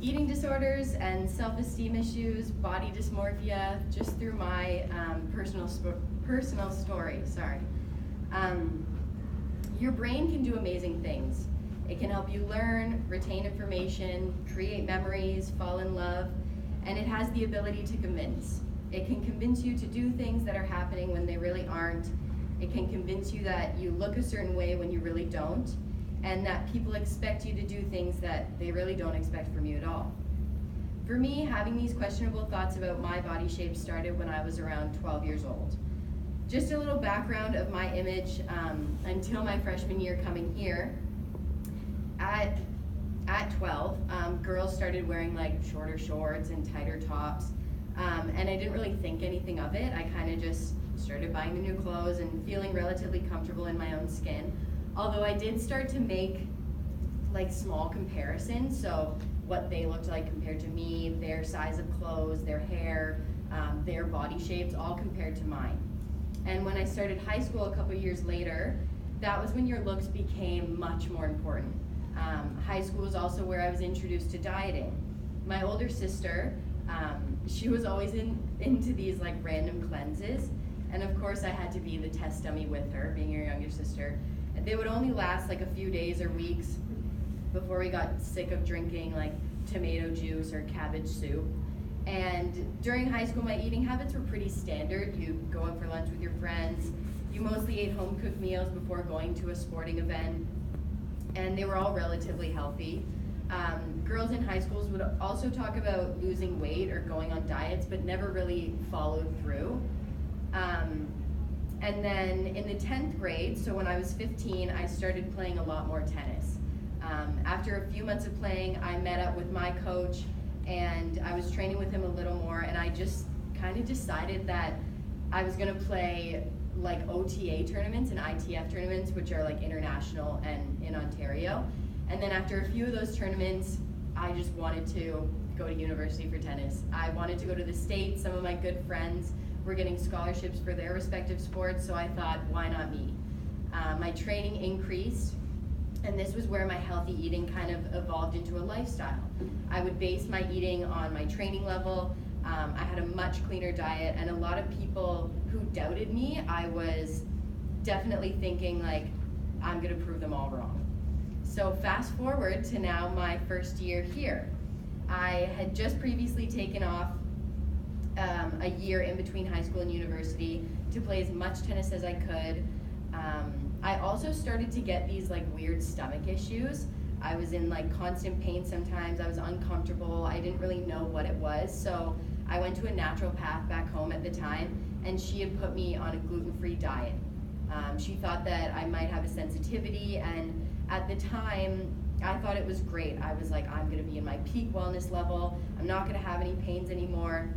eating disorders and self-esteem issues, body dysmorphia, just through my personal story. Your brain can do amazing things. It can help you learn, retain information, create memories, fall in love, and it has the ability to convince. It can convince you to do things that are happening when they really aren't. It can convince you that you look a certain way when you really don't, and that people expect you to do things that they really don't expect from you at all. For me, having these questionable thoughts about my body shape started when I was around 12 years old. Just a little background of my image until my freshman year coming here. At 12, girls started wearing like shorter shorts and tighter tops, and I didn't really think anything of it. I kind of just started buying the new clothes and feeling relatively comfortable in my own skin. Although I did start to make like small comparisons, so what they looked like compared to me, their size of clothes, their hair, their body shapes, all compared to mine. And when I started high school a couple years later, that was when your looks became much more important. High school was also where I was introduced to dieting. My older sister, she was always into these like random cleanses, and of course I had to be the test dummy with her, being her younger sister. They would only last like a few days or weeks before we got sick of drinking like tomato juice or cabbage soup. And during high school, my eating habits were pretty standard. You go out for lunch with your friends. You mostly ate home-cooked meals before going to a sporting event, and they were all relatively healthy. Girls in high schools would also talk about losing weight or going on diets, but never really followed through. And then in the 10th grade, so when I was 15, I started playing a lot more tennis. After a few months of playing, I met up with my coach, and I was training with him a little more, and I just kind of decided that I was gonna play like OTA tournaments and ITF tournaments, which are like international and in Ontario. And then after a few of those tournaments, I just wanted to go to university for tennis. I wanted to go to the States. Some of my good friends were getting scholarships for their respective sports, so I thought, why not me? My training increased, and this was where my healthy eating kind of evolved into a lifestyle. I would base my eating on my training level. I had a much cleaner diet, and a lot of people who doubted me, I was definitely thinking like, I'm gonna prove them all wrong. So fast forward to now my first year here. I had just previously taken off a year in between high school and university to play as much tennis as I could. I also started to get these like weird stomach issues. I was in like constant pain sometimes. I was uncomfortable. I didn't really know what it was. So I went to a naturopath back home at the time, and she had put me on a gluten-free diet. She thought that I might have a sensitivity, and at the time, I thought it was great. I was like, I'm gonna be in my peak wellness level. I'm not gonna have any pains anymore,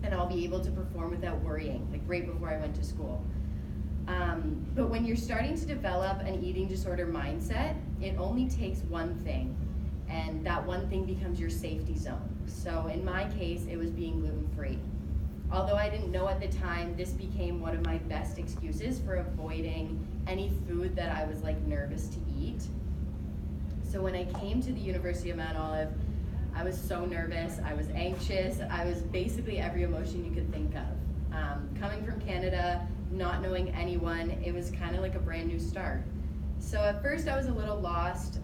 and I'll be able to perform without worrying, like right before I went to school. But when you're starting to develop an eating disorder mindset, it only takes one thing, and that one thing becomes your safety zone. So in my case, it was being gluten-free. Although I didn't know at the time, this became one of my best excuses for avoiding any food that I was like nervous to eat. So when I came to the University of Mount Olive, I was so nervous, I was anxious, I was basically every emotion you could think of. Coming from Canada, not knowing anyone, it was kind of like a brand new start. So at first I was a little lost.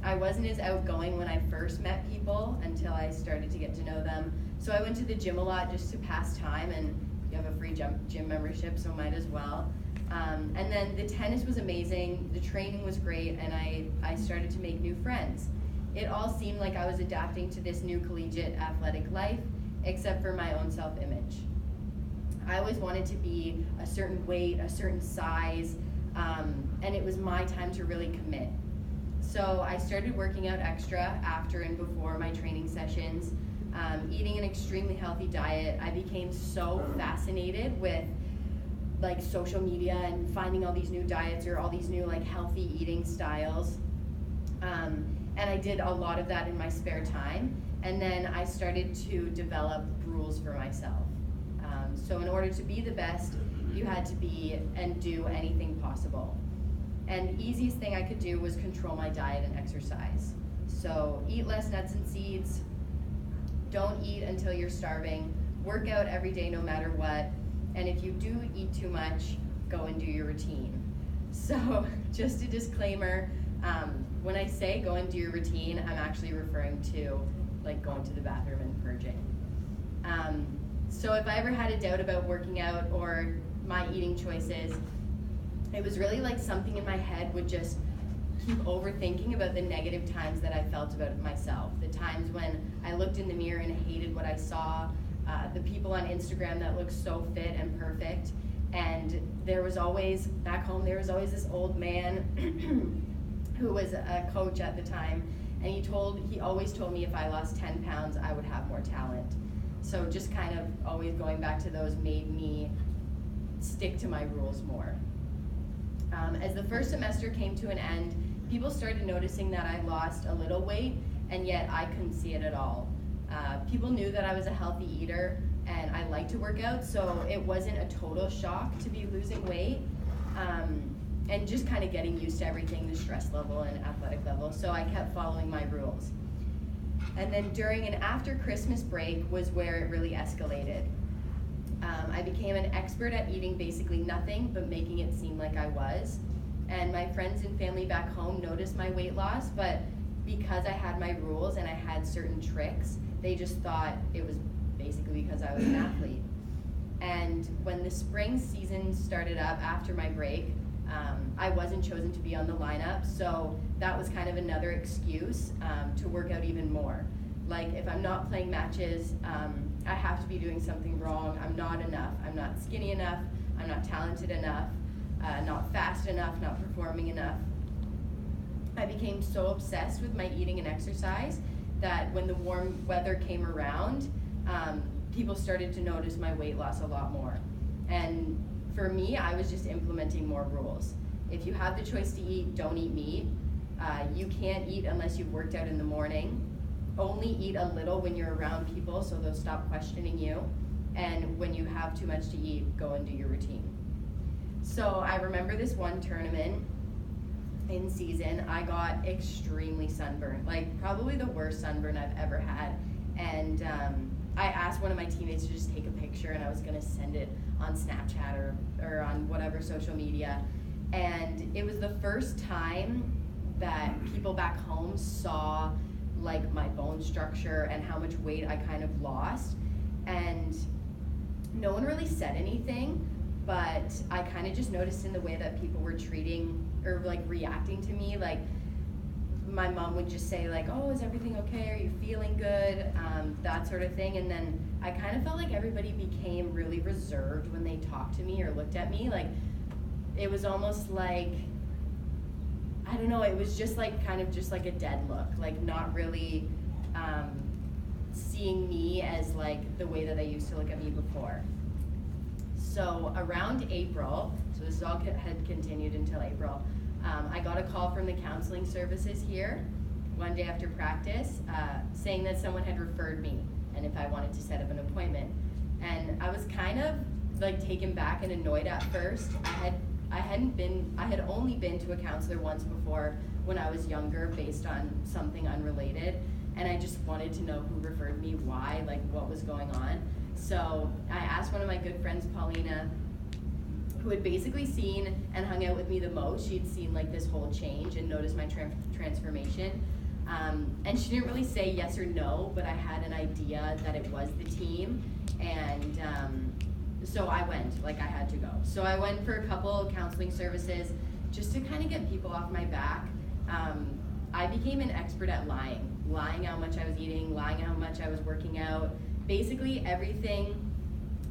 I wasn't as outgoing when I first met people until I started to get to know them. So I went to the gym a lot just to pass time, and you have a free gym membership, so might as well. And then the tennis was amazing, the training was great, and I started to make new friends. It all seemed like I was adapting to this new collegiate athletic life, except for my own self-image. I always wanted to be a certain weight, a certain size, and it was my time to really commit. So I started working out extra after and before my training sessions, eating an extremely healthy diet. I became so fascinated with like social media and finding all these new diets or all these new like healthy eating styles. And I did a lot of that in my spare time. And then I started to develop rules for myself. So in order to be the best, you had to be and do anything possible. And the easiest thing I could do was control my diet and exercise. So eat less nuts and seeds, don't eat until you're starving, work out every day no matter what, and if you do eat too much, go and do your routine. So just a disclaimer, when I say go and do your routine, I'm actually referring to like going to the bathroom and purging. So if I ever had a doubt about working out or my eating choices, it was really like something in my head would just keep overthinking about the negative times that I felt about myself. The times when I looked in the mirror and hated what I saw, the people on Instagram that looked so fit and perfect. And there was always, back home, there was always this old man who was a coach at the time, and he always told me if I lost 10 pounds, I would have more talent. So just kind of always going back to those made me stick to my rules more. As the first semester came to an end, people started noticing that I lost a little weight, and yet I couldn't see it at all. People knew that I was a healthy eater, and I like to work out, so it wasn't a total shock to be losing weight, and just kind of getting used to everything, the stress level and athletic level, so I kept following my rules. And then during and after Christmas break was where it really escalated. I became an expert at eating basically nothing, but making it seem like I was. And my friends and family back home noticed my weight loss, but because I had my rules and I had certain tricks, they just thought it was basically because I was an athlete. And when the spring season started up after my break, I wasn't chosen to be on the lineup, so that was kind of another excuse to work out even more. Like if I'm not playing matches, I have to be doing something wrong. I'm not enough. I'm not skinny enough. I'm not talented enough. Not fast enough. Not performing enough. I became so obsessed with my eating and exercise that when the warm weather came around, people started to notice my weight loss a lot more. And for me, I was just implementing more rules. If you have the choice to eat, don't eat meat. You can't eat unless you've worked out in the morning. Only eat a little when you're around people so they'll stop questioning you. And when you have too much to eat, go and do your routine. So I remember this one tournament in season, I got extremely sunburned, like probably the worst sunburn I've ever had. And I asked one of my teammates to just take a picture, and I was gonna send it on Snapchat or on whatever social media. And it was the first time that people back home saw like my bone structure and how much weight I kind of lost. And no one really said anything, but I kind of just noticed in the way that people were treating or like reacting to me. Like my mom would just say like, oh, is everything okay? Are you feeling good? That sort of thing. And then I kind of felt like everybody became really reserved when they talked to me or looked at me. Like it was almost like, I don't know, it was just like kind of just like a dead look, like not really seeing me as like the way that they used to look at me before. So around April, so this all had continued until April, I got a call from the counseling services here one day after practice saying that someone had referred me and if I wanted to set up an appointment. And I was kind of like taken back and annoyed at first. I had only been to a counselor once before when I was younger based on something unrelated, and I just wanted to know who referred me, why, like what was going on. So I asked one of my good friends, Paulina, who had basically seen and hung out with me the most. She'd seen like this whole change and noticed my transformation. And she didn't really say yes or no, but I had an idea that it was the team, and so I went, like I had to go. So I went for a couple counseling services just to kind of get people off my back. I became an expert at lying how much I was eating, lying how much I was working out. Basically everything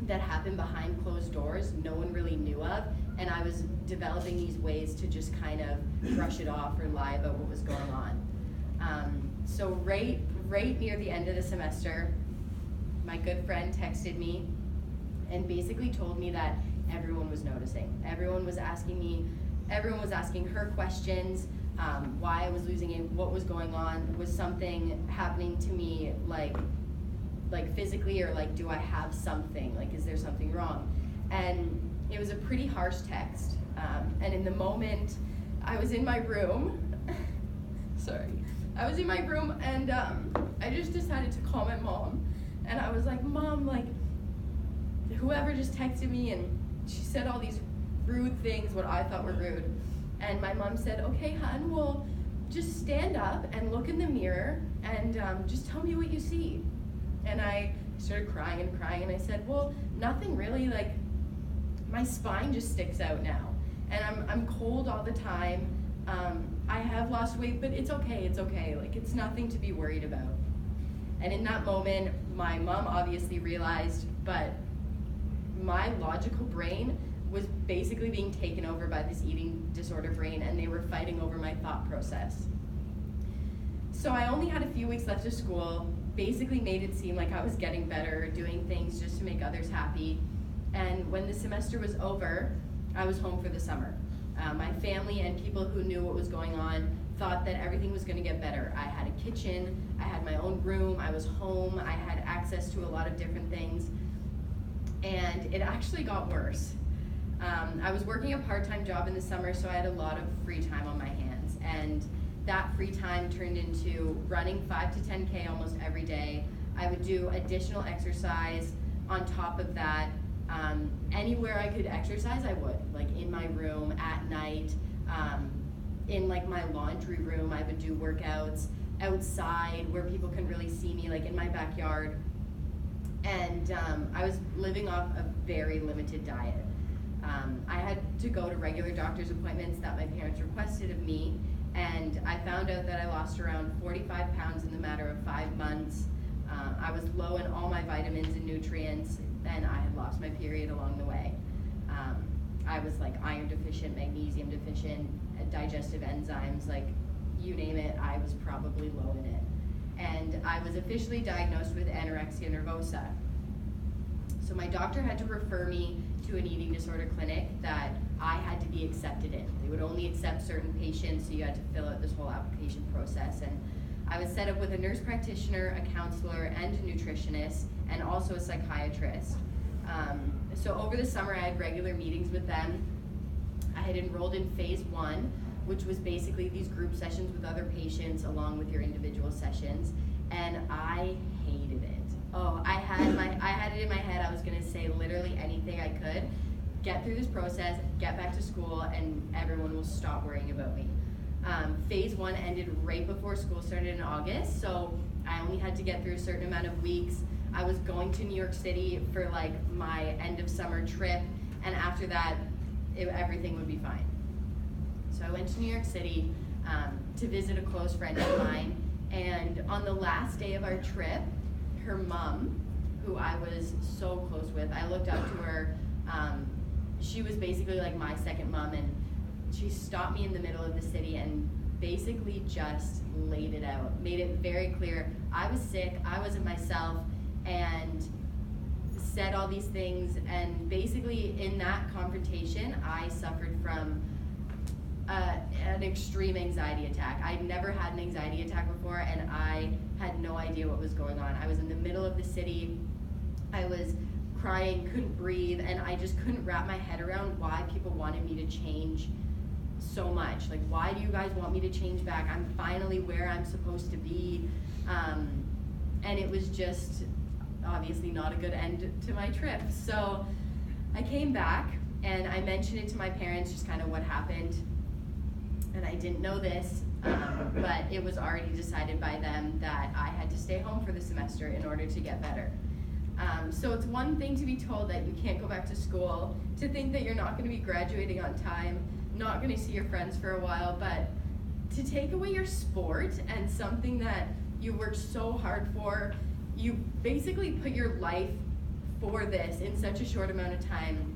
that happened behind closed doors, no one really knew of, and I was developing these ways to just kind of brush it off or lie about what was going on. So right near the end of the semester, my good friend texted me and basically told me that everyone was noticing. Everyone was asking her questions, why I was losing it, what was going on, was something happening to me like physically, or like do I have something, like is there something wrong? And it was a pretty harsh text. And in the moment, I was in my room, I was in my room, and I just decided to call my mom, and I was like, Mom, like, whoever just texted me, and she said all these rude things, what I thought were rude, and my mom said, okay, hon, well, just stand up and look in the mirror, and just tell me what you see. And I started crying, and I said, well, nothing really, like, my spine just sticks out now, and I'm cold all the time. I have lost weight, but it's okay, like, it's nothing to be worried about. And in that moment, my mom obviously realized, but my logical brain was basically being taken over by this eating disorder brain, and they were fighting over my thought process. So I only had a few weeks left of school, basically made it seem like I was getting better, doing things just to make others happy. And when the semester was over, I was home for the summer. My family and people who knew what was going on thought that everything was gonna get better. I had a kitchen, I had my own room, I was home, I had access to a lot of different things. And it actually got worse. I was working a part-time job in the summer, so I had a lot of free time on my hands. And that free time turned into running 5 to 10K almost every day. I would do additional exercise on top of that. Anywhere I could exercise, I would, like in my room, at night, in like my laundry room, I would do workouts, outside where people can really see me, like in my backyard. And I was living off a very limited diet. I had to go to regular doctor's appointments that my parents requested of me, and I found out that I lost around 45 pounds in the matter of 5 months. I was low in all my vitamins and nutrients, and I had lost my period along the way. I was like iron deficient, magnesium deficient, digestive enzymes, like you name it, I was probably low in it. And I was officially diagnosed with anorexia nervosa. So my doctor had to refer me to an eating disorder clinic that I had to be accepted in. They would only accept certain patients, so you had to fill out this whole application process. And I was set up with a nurse practitioner, a counselor, and a nutritionist, and also a psychiatrist. So over the summer, I had regular meetings with them. I had enrolled in phase 1, which was basically these group sessions with other patients along with your individual sessions, and I hated it. Oh, I had it in my head, I was gonna say literally anything I could, get through this process, get back to school, and everyone will stop worrying about me. Phase 1 ended right before school started in August, so I only had to get through a certain amount of weeks. I was going to New York City for like my end of summer trip, and after that, everything would be fine. So I went to New York City to visit a close friend of mine, and on the last day of our trip, her mom, who I was so close with, I looked up to her. She was basically like my second mom, and she stopped me in the middle of the city and basically just laid it out, made it very clear I was sick, I wasn't myself, and said all these things. And basically in that confrontation, I suffered from an extreme anxiety attack. I'd never had an anxiety attack before, and I had no idea what was going on. I was in the middle of the city, I was crying, couldn't breathe, and I just couldn't wrap my head around why people wanted me to change so much. Like, why do you guys want me to change back? I'm finally where I'm supposed to be. And it was just obviously not a good end to my trip. So I came back and I mentioned it to my parents, just kind of what happened. And I didn't know this, but it was already decided by them that I had to stay home for the semester in order to get better. So it's one thing to be told that you can't go back to school, to think that you're not going to be graduating on time, not going to see your friends for a while, but to take away your sport and something that you worked so hard for, you basically put your life for this in such a short amount of time,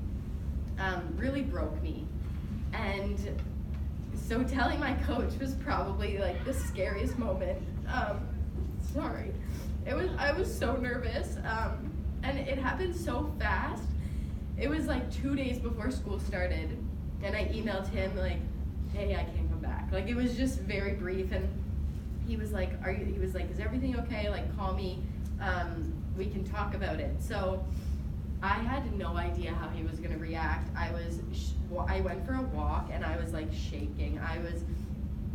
really broke me. And so telling my coach was probably like the scariest moment. Sorry. I was so nervous, and it happened so fast. It was like 2 days before school started, and I emailed him like, hey, I can't come back. Like, it was just very brief, and he was like, is everything okay? Like, call me, we can talk about it. So I had no idea how he was gonna react. I went for a walk, and I was like shaking. I was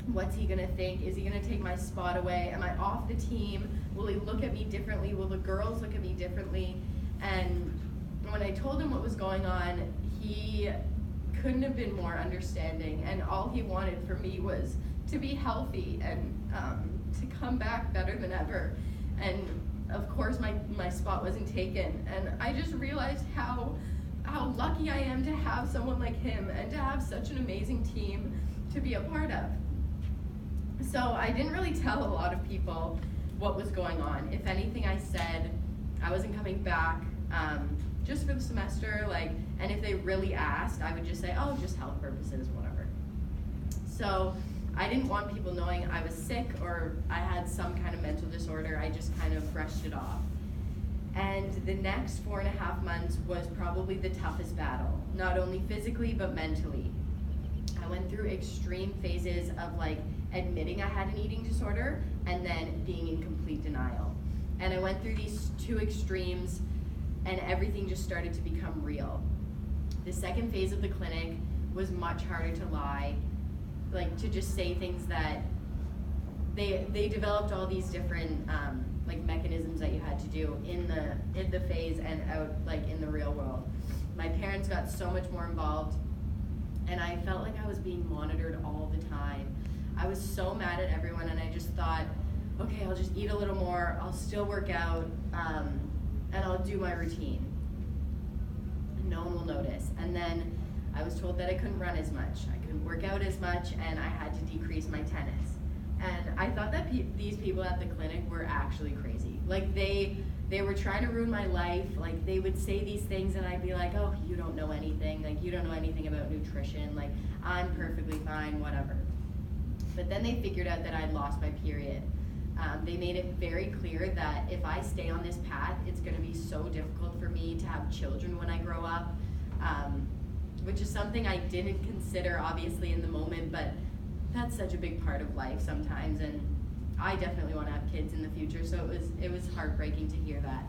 What's he gonna think? Is he gonna take my spot away? Am I off the team? Will he look at me differently? Will the girls look at me differently? And when I told him what was going on, he couldn't have been more understanding, and all he wanted for me was to be healthy and to come back better than ever. And of course my spot wasn't taken, and I just realized how lucky I am to have someone like him and to have such an amazing team to be a part of. So I didn't really tell a lot of people what was going on. If anything, I said I wasn't coming back just for the semester, and if they really asked, I would just say, oh, just health purposes, whatever. So I didn't want people knowing I was sick or I had some kind of mental disorder. I just kind of brushed it off. And the next 4.5 months was probably the toughest battle, not only physically, but mentally. I went through extreme phases of admitting I had an eating disorder and then being in complete denial. And I went through these two extremes and everything just started to become real. The second phase of the clinic was much harder to lie, to just say things that they developed all these different mechanisms that you had to do in the phase and out in the real world. My parents got so much more involved, and I felt like I was being monitored all the time. I was so mad at everyone, and I just thought, okay, I'll just eat a little more, I'll still work out, and I'll do my routine. No one will notice. And then I was told that I couldn't run as much, I couldn't work out as much, and I had to decrease my tennis. And I thought that these people at the clinic were actually crazy. They were trying to ruin my life. They would say these things and I'd be like, oh, you don't know anything. You don't know anything about nutrition. I'm perfectly fine, whatever. But then they figured out that I'd lost my period. They made it very clear that if I stay on this path, it's gonna be so difficult for me to have children when I grow up, which is something I didn't consider obviously in the moment, but that's such a big part of life sometimes, and I definitely want to have kids in the future, so it was heartbreaking to hear that.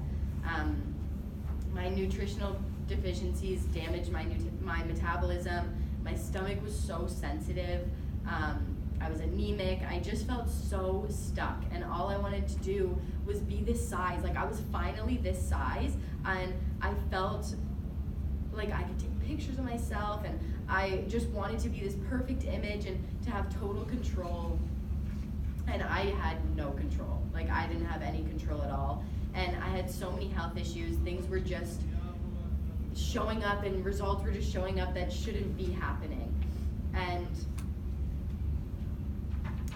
My nutritional deficiencies damaged my metabolism. My stomach was so sensitive. I was anemic. I just felt so stuck, and all I wanted to do was be this size. I was finally this size, and I felt like I could take pictures of myself, and I just wanted to be this perfect image and to have total control, and I had no control. I didn't have any control at all, and I had so many health issues. Things were just showing up, and results were just showing up that shouldn't be happening. And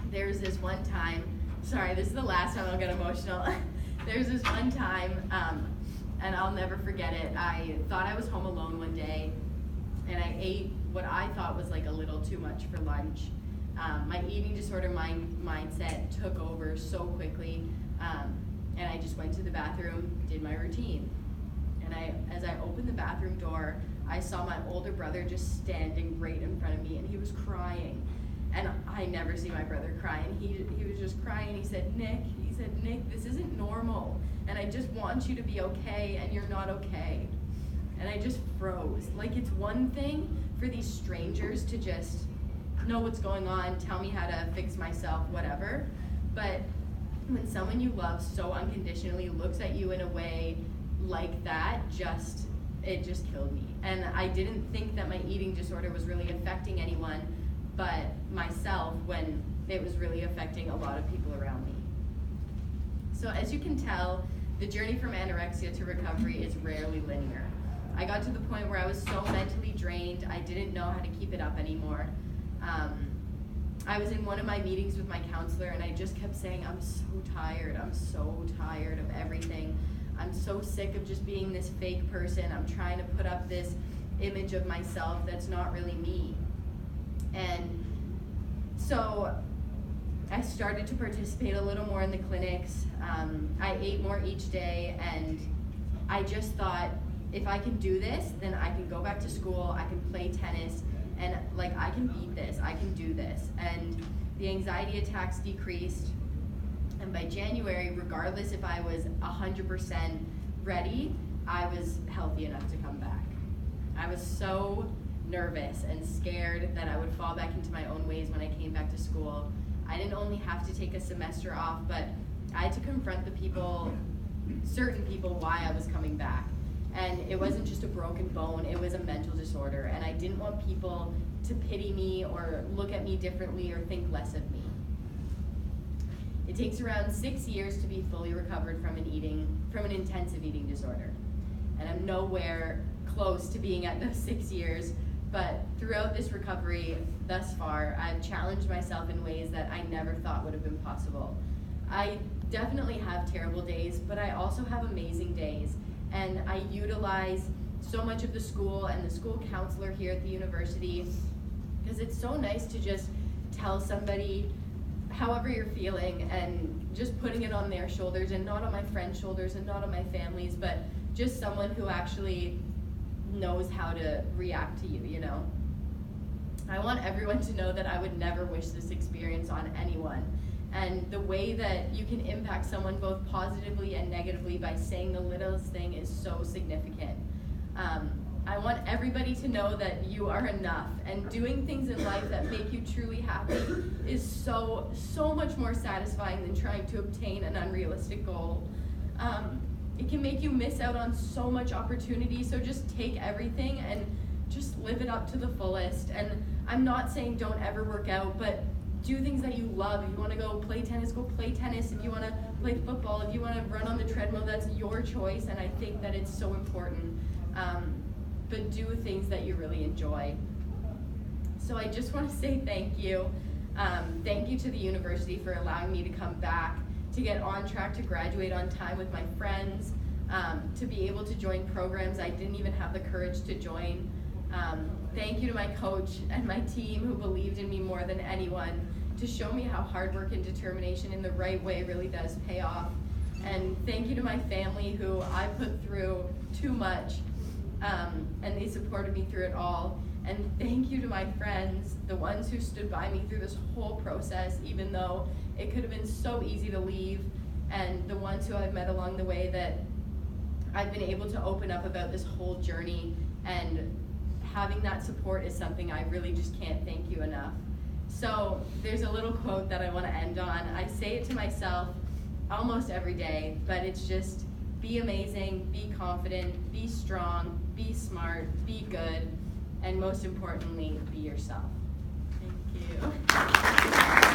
there's this one time, sorry, this is the last time I'll get emotional. There's this one time, and I'll never forget it. I thought I was home alone one day, and I ate what I thought was a little too much for lunch. My eating disorder mindset took over so quickly, and I just went to the bathroom, did my routine. And as I opened the bathroom door, I saw my older brother just standing right in front of me, and he was crying. And I never see my brother cry, and he was just crying. He said, Nick, this isn't normal, and I just want you to be okay, and you're not okay. And I just froze. It's one thing for these strangers to just know what's going on, tell me how to fix myself, whatever. But when someone you love so unconditionally looks at you in a way like that, it just killed me. And I didn't think that my eating disorder was really affecting anyone but myself, when it was really affecting a lot of people around me. So as you can tell, the journey from anorexia to recovery is rarely linear. I got to the point where I was so mentally drained, I didn't know how to keep it up anymore. I was in one of my meetings with my counselor, and I just kept saying, I'm so tired of everything. I'm so sick of just being this fake person. I'm trying to put up this image of myself that's not really me. And so I started to participate a little more in the clinics. I ate more each day, and I just thought, if I can do this, then I can go back to school, I can play tennis, and I can beat this, I can do this. And the anxiety attacks decreased, and by January, regardless if I was 100% ready, I was healthy enough to come back. I was so nervous and scared that I would fall back into my own ways when I came back to school. I didn't only have to take a semester off, but I had to confront the people, certain people, why I was coming back. And it wasn't just a broken bone, it was a mental disorder. And I didn't want people to pity me or look at me differently or think less of me. It takes around 6 years to be fully recovered from an intensive eating disorder. And I'm nowhere close to being at those 6 years, but throughout this recovery thus far, I've challenged myself in ways that I never thought would have been possible. I definitely have terrible days, but I also have amazing days. And I utilize so much of the school and the school counselor here at the university, because it's so nice to just tell somebody however you're feeling and just putting it on their shoulders and not on my friends' shoulders and not on my family's, but just someone who actually knows how to react to you, you know? I want everyone to know that I would never wish this experience on anyone. And the way that you can impact someone both positively and negatively by saying the littlest thing is so significant. I want everybody to know that you are enough, and doing things in life that make you truly happy is so much more satisfying than trying to obtain an unrealistic goal. It can make you miss out on so much opportunity, so just take everything and just live it up to the fullest. And I'm not saying don't ever work out, but do things that you love. If you want to go play tennis, go play tennis. If you want to play football, if you want to run on the treadmill, that's your choice, and I think that it's so important. But do things that you really enjoy. So I just want to say thank you. Thank you to the university for allowing me to come back, to get on track to graduate on time with my friends, to be able to join programs I didn't even have the courage to join. Thank you to my coach and my team who believed in me more than anyone, to show me how hard work and determination in the right way really does pay off. And thank you to my family who I put through too much, and they supported me through it all. And thank you to my friends, the ones who stood by me through this whole process, even though it could have been so easy to leave, and the ones who I've met along the way that I've been able to open up about this whole journey, and having that support is something I really just can't thank you enough. So there's a little quote that I want to end on. I say it to myself almost every day, but it's just, be amazing, be confident, be strong, be smart, be good, and most importantly, be yourself. Thank you.